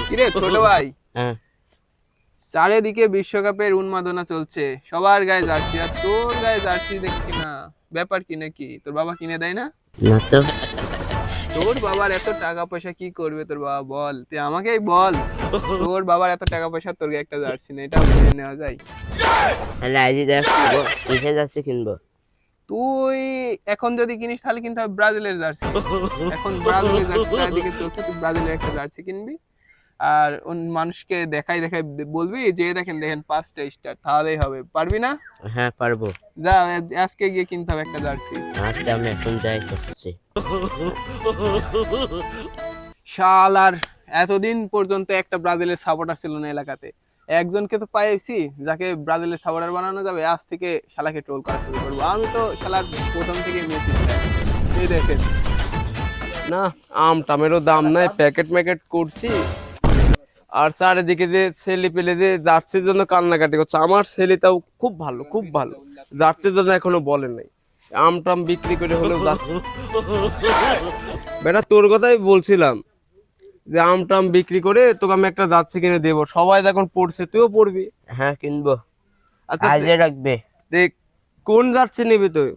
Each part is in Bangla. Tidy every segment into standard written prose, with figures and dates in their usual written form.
কিরে ছোট ভাই, হ্যাঁ চারিদিকে বিশ্বকাপের উন্মাদনা চলছে, সবার গায়ে জার্সি, আর তোর গায়ে জার্সি দেখছি না। ব্যাপার কি নাকি? তোর বাবা কিনে দেয় না? না তো। তোর বাবার এত টাকা পয়সা কি করবে তোর বাবা, বল তুই আমাকেই বল। তোর বাবার এত টাকা পয়সা, তোর গায়ে একটা জার্সি নেই, এটা মেনে নেওয়া যায়? তাহলে আজই দেখ কিসে যাচ্ছে কিনবো। তুই এখন যদি কিনিস তাহলে কিন্তু হবে ব্রাজিলের জার্সি। এখন ব্রাজিলের জার্সি চারিদিকে চলছে, তুই ব্রাজিলের একটা জার্সি কিনবি, আর মানুষকে দেখাই দেখাই বলবি যে দেখেন দেখেন 5টা স্টার, তাহলেই হবে। পারবি না? হ্যাঁ পারবো। যা, আজকে গিয়ে কিনতে হবে একটা জার্সি। আজকে আমি এখন যাই করছি। শালার এতদিন পর্যন্ত একটা ব্রাজিলের সাপোর্টার ছিল না এলাকাতে, একজনকে তো পাইছি যাকে ব্রাজিলের সাপোর্টার বানানো যাবে। আজ থেকে শালাকে ট্রোল করা শুরু করবো। আমি তো শালার প্রথম থেকে মেসি fan। এই দেখেন না, আম টামেরও দাম নাই, প্যাকেট ম্যাকেট করছি। আর চারিদিকে যে ছেলে পেলে যে জার্সির জন্য কান্নাকাটি করছে, আমার ছেলেটাও খুব ভালো, খুব ভালো, জার্সির জন্য এখনো বলে নাই। আম টাম বিক্রি করে হলেও বেটা তোর কথাই বলছিলাম যে আম টাম বিক্রি করে তোকে আমি একটা জার্সি কিনে দেবো। সবাই এখন পড়ছে, তুইও পড়বি। হ্যাঁ কিনবো। আচ্ছা আজই রাখবে। দেখ, কোন জার্সি নিবি তুই?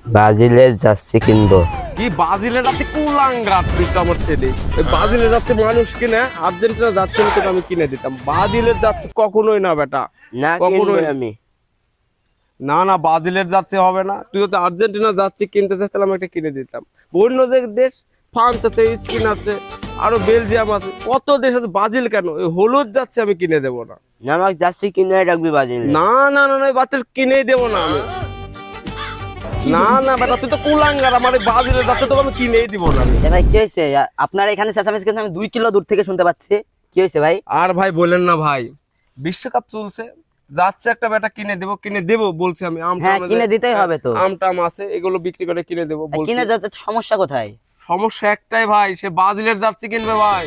ব্রাজিলের জার্সি কিনবো। কি ব্রাজিলের যাচ্ছে কুলাঙ্গার, তুই তো আমার ছেলে। ওই ব্রাজিলের যাচ্ছে মানুষ কিনে, আর্জেন্টিনা যাচ্ছে তোকে আমি কিনে দিতাম। ব্রাজিলের যাচ্ছে কখনোই না বেটা, না কখনোই কিনবো আমি। না। না ব্রাজিলের যাচ্ছে হবে না, তুই যদি আর্জেন্টিনা যাচ্ছি কিনতে চাস তাহলে আমি একটা কিনে দিতাম। অন্য যে দেশ, ফ্রান্স আছে, স্পেন আছে, আরো বেলজিয়াম আছে, কত দেশ আছে, ব্রাজিল কেন? ওই হলুদ যাচ্ছে আমি কিনে দেবো না। না আমাকে জার্সি কিনে রাখবি ব্রাজিল। না না না না, বাতিল কিনেই দেবো না আমি। না না বেটা, তুই তো কুলাঙ্গার, আমার এই ব্রাজিলের যাচ্ছে তোকে আমি কিনেই দিব না আমি। ভাই কি হয়েছে? আপনার এখানে চেঁচামেচি কিন্তু আমি 2 কিলো দূর থেকে শুনতে পাচ্ছি। কি হয়েছে ভাই? আর ভাই বলেন না ভাই, বিশ্বকাপ চলছে, যাচ্ছে একটা বেটা কিনে দেবো বলছি আমি। হ্যাঁ কিনে দিতেই হবে তো। আম টাম আছে, এগুলো বিক্রি করে কিনে দেবো বলছি। কিনে দিতে সমস্যা কোথায়? সমস্যা একটাই ভাই, সে ব্রাজিলের জার্সি কিনবে ভাই।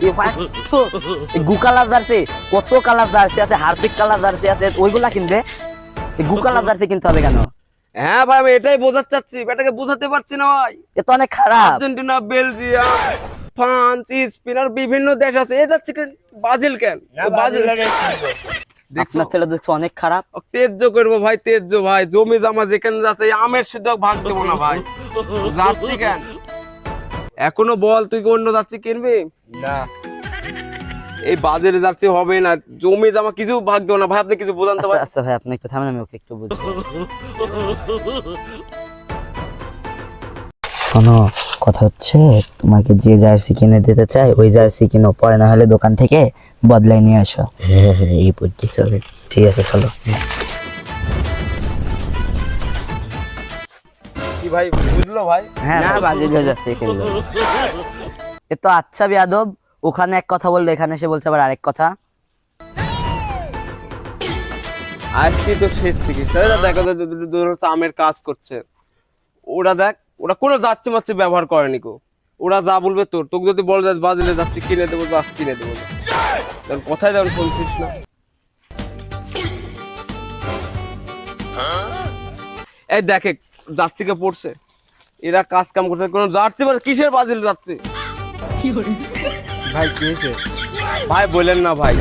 গু কালার জার্সি, কত কালার জার্সি আছে, হারপিক কালার জার্সি আছে, ওইগুলা কিনবে। গু কালার জার্সি কিনতে হবে কেন? হ্যাঁ ভাই, আমি এটাই বোঝাতে চাচ্ছি, বেটাকে বোঝাতে পারছি না ভাই। এ তো অনেক খারাপ। আর্জেন্টিনা, বেলজিয়াম, ফ্রান্স, স্পেন আর বিভিন্ন দেশ আছে, এ যাচ্ছে কেন? ব্রাজিল কেন? ব্রাজিল দেখছো, আপনার ছেলে দেখছো অনেক খারাপ। তেজ্য করবো ভাই, তেজ্য ভাই। জমি জমা যেখানে যাচ্ছে, এই আমের শুধু ভাগ দেবো না ভাই। যাচ্ছি কেন এখনো বল, তুই কি অন্য যাচ্ছি কিনবি? না এই বাজারে যাচ্ছি হবে না, জমি জমা কিছু ভাগ দেবো না ভাই। আপনি কিছু বোঝান তো আচ্ছা ভাই। আচ্ছা ভাই, আপনি একটু থামেন, আমি ওকে একটু বুঝি। শোনো, কথা হচ্ছে তোমাকে যে জার্সি কিনে দিতে চাই ওই জার্সি কিনো, পরে না হলে দোকান থেকে বদলাই নিয়ে আসো। হ্যাঁ হ্যাঁ এই বুদ্ধি চলে। ঠিক আছে চলো। কি ভাই, বুঝলো ভাই? হ্যাঁ না ভাই। ব্রাজিলের জার্সি কিনবো। এ তো আচ্ছা বেয়াদব, ওখানে এক কথা বললো, এখানে এসে বলছে আবার আরেক কথা। আজকে তো শেষ চিকিৎসা দেখো, আমের কাজ করছে ওরা। দেখ, ওরা কোনো যাচ্ছে মাচ্ছে ব্যবহার করেনি কো। ওরা যা বলবে তোকে যদি বলে যাচ্ছে বাজিলে যাচ্ছি কিনে দেবো, কিনে দেবো, তোর কথাই যেমন শুনছিস না। এই দেখে জার্সিকে পড়ছে, এরা কাজ কাম করছে, কোনো জার্সি কিসের বাজিল যাচ্ছে ভাই? কি হয়েছে ভাই বলেন না ভাই?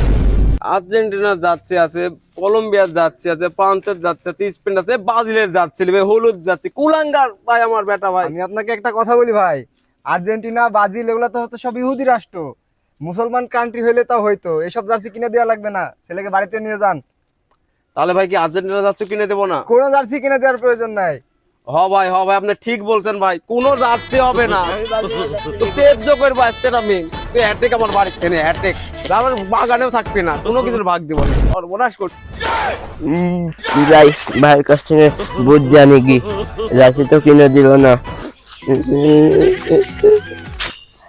আর্জেন্টিনা যাচ্ছে আছে, কলম্বিয়ার যাচ্ছে আছে, ফ্রান্সের যাচ্ছে আছে, স্পেন আছে, ব্রাজিলের যাচ্ছে ভাই, হলুদ যাচ্ছে কুলাঙ্গার ভাই আমার বেটা ভাই। আমি আপনাকে একটা কথা বলি ভাই, আর্জেন্টিনা, ব্রাজিল এগুলো তো হচ্ছে সব ইহুদি রাষ্ট্র। মুসলমান কান্ট্রি হইলে তা হয়তো এসব জার্সি কিনে দেওয়া লাগবে না, ছেলেকে বাড়িতে নিয়ে যান। তাহলে ভাই কি আর্জেন্টিনা যাচ্ছে কিনে দেবো না? কোনো জার্সি কিনে দেওয়ার প্রয়োজন নাই। হ ভাই আপনি ঠিক বলছেন ভাই, কোনো যাচ্ছে হবে না। তো তেজ্য করবো আসতে আমি, তুই হ্যাট্রিক আমার বাড়ি থেকে হ্যাট্রিক, আমার বাগানেও থাকবি না, কোনো কিছুর ভাগ দিব না, আর বোনাস কর। যাই ভাইয়ের কাছ থেকে বুঝ জানি কি, জার্সি তো কিনে দিল না।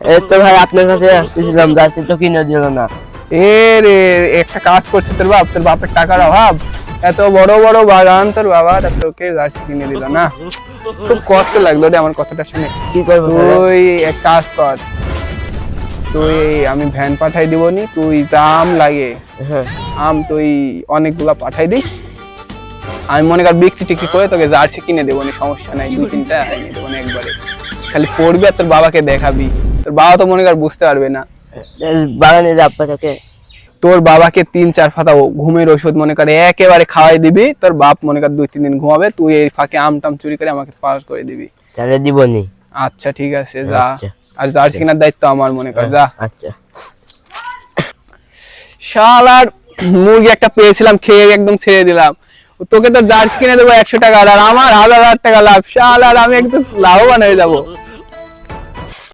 এই তো ভাই আপনার কাছে আসতেছিলাম, জার্সি তো কিনে দিল না। এ রে, একটা কাজ করছে তোর বাপ, তোর বাপের টাকার অভাব, এত বড় বড় বাগান তোর বাবা, তোকে জার্সি কিনে দিল না। খুব কষ্ট লাগলো রে আমার কথাটা শুনে। কি করবো তুই এক কাজ কর, তুই আমি ভ্যান পাঠাই দিবনি, তুই দাম লাগে হ্যাঁ আম তুই অনেকগুলা পাঠাই দিস, আমি মনে কর বিক্রি টিক্রি করে তোকে জার্সি কিনে দেবো, সমস্যা নাই, 2-3টা এনে দেবো একবারে। খালি পড়বি আর তোর বাবাকে দেখাবি, তোর বাবা তো মনে কর বুঝতে পারবে না। বাগানের আব্বাটাকে তোর বাবাকে 3-4 পাতা ঘুমের ওষুধ মনে করে একেবারে খাওয়াই দিবি, তোর বাপ মনে কর 2-3 দিন ঘুমাবে, তুই এই ফাঁকে আমটাম চুরি করে আমাকে পার করে দিবি। তাহলে দিবনি। আচ্ছা ঠিক আছে যা। আচ্ছা। আর জার্সি কেনার দায়িত্ব আমার মনে কর, যা। আচ্ছা শালার মুরগি একটা পেয়েছিলাম, খেয়ে একদম ছেড়ে দিলাম। তোকে তো জার্সি কিনে দেবো 100 টাকা, আর আমার 1000 টাকা লাভ। শালার আমি একদম লাভবান হয়ে যাবো।